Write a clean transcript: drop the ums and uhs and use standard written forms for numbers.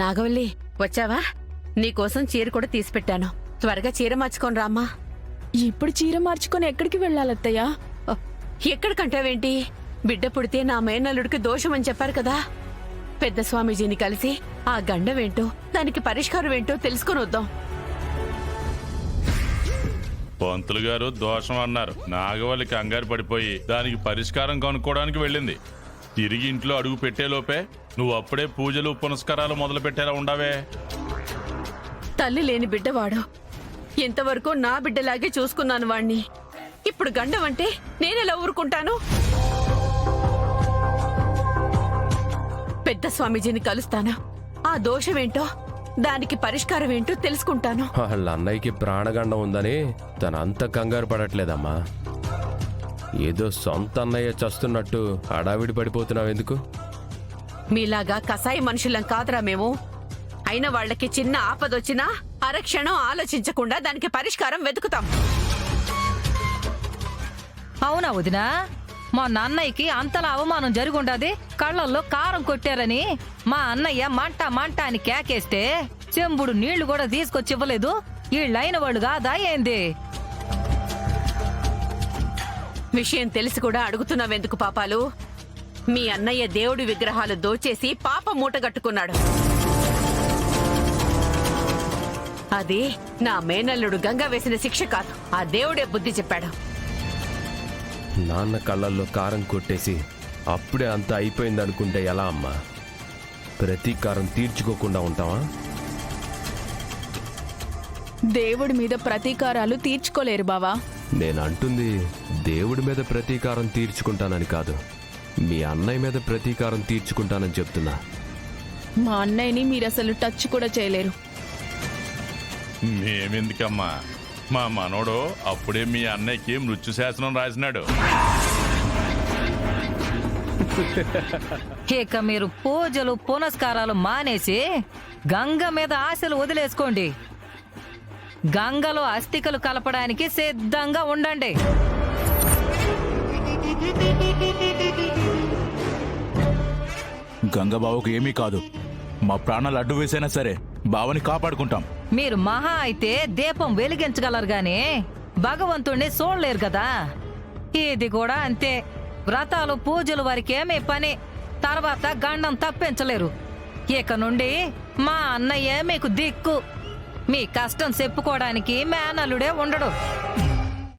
నాగవల్లి వచ్చావా? నీకోసం చీర కూడా తీసిపెట్టాను. త్వరగా చీర మార్చుకొని రామ్మా. ఇప్పుడు చీర మార్చుకొని ఎక్కడికి వెళ్ళాలత్తయ్యా? ఎక్కడికంటావేంటి? బిడ్డ పుడితే నా మేనల్లుడికి దోషమని చెప్పారు కదా. పెద్ద స్వామీజీని కలిసి ఆ గండమేంటో దానికి పరిష్కారం ఏంటో తెలుసుకొని వద్దాం. పంతులు గారు దోషం అన్నారు. నాగవల్లి కంగారు పడిపోయి దానికి పరిష్కారం కనుక్కోవడానికి వెళ్ళింది. తిరిగి ఇంట్లో అడుగు పెట్టేలోపే నువ్వు అప్పుడే పూజలు పునస్కారాలు మొదలు పెట్టేలా ఉండవే. తల్లి లేని బిడ్డవాడు. ఇంతవరకు నా బిడ్డలాగే చూసుకున్నాను వాణ్ణి. ఇప్పుడు గండం అంటే నేనెలా ఊరుకుంటాను? పెద్ద స్వామీజీని కలుస్తాను. ఆ దోషమేంటో దానికి పరిష్కారం ఏంటో తెలుసుకుంటాను. వాళ్ళ అన్నయ్యకి ప్రాణగండం ఉందని తనంత కంగారు పడట్లేదమ్మా. ఏదో సొంత అన్నయ్య చస్తున్నట్టు హడావిడి పడిపోతున్నావెందుకు? మీలాగా కసాయి మనుషులం కాదురా మేము. అయిన వాళ్లకి చిన్న ఆపదొచ్చినా అరక్షణం ఆలోచించకుండా దానికి పరిష్కారం వెతుకుతాం. అవునా వదినా? మా అన్నయ్యకి అంతలా అవమానం జరుగుండాది. కళ్ళల్లో కారం కొట్టారని మా అన్నయ్య మంట మంట అని కేకేస్తే చెంబుడు నీళ్లు కూడా తీసుకొచ్చి ఇవ్వలేదు. వీళ్ళైన వాళ్ళు కాదా ఏంది? విషయం తెలిసి కూడా అడుగుతున్నావెందుకు పాపాలు? మీ అన్నయ్య దేవుడి విగ్రహాలు దోచేసి పాప మూటగట్టుకున్నాడు. అది నా మేనల్లుడు గంగ వేసిన శిక్ష కాదు. ఆ దేవుడే బుద్ధి చెప్పాడు. నాన్న కళ్ళల్లో కారం కొట్టేసి అప్పుడే అంతా అయిపోయిందనుకుంటే ఎలా అమ్మా? ప్రతీకారం తీర్చుకోకుండా ఉంటావా? దేవుడి మీద ప్రతీకారాలు తీర్చుకోలేరు బావా. నేనంటుంది దేవుడి మీద ప్రతీకారం తీర్చుకుంటానని కాదు, మీ అన్నయ్య మీద ప్రతీకారం తీర్చుకుంటానని చెప్తున్నా. మా అన్నయ్యని మీరసలు టచ్ కూడా చేయలేరు. మేమెందుకమ్మా? మా మనోడు అప్పుడే మీ అన్నయ్యకి మృత్యు శాసనం రాసినాడు. ఇక మీరు పూజలు పునస్కారాలు మానేసి గంగ మీద ఆశలు వదిలేసుకోండి. గంగలో అస్థికలు కలపడానికి సిద్ధంగా ఉండండి. గంగబావుకు ఏమీ కాదు. మా ప్రాణాలు అడ్డు వేసైనా సరే బావని కాపాడుకుంటాం. మీరు మహా అయితే దీపం వెలిగించగలరు గాని భగవంతుణ్ణి చూడలేరు కదా. ఇది కూడా అంతే. వ్రతాలు పూజలు వరకేమీ పని. తర్వాత గండం తప్పించలేరు. ఇక నుండి మా అన్నయ్య మీకు దిక్కు. మీ కష్టం చెప్పుకోవడానికి మేనల్లుడే ఉండడు.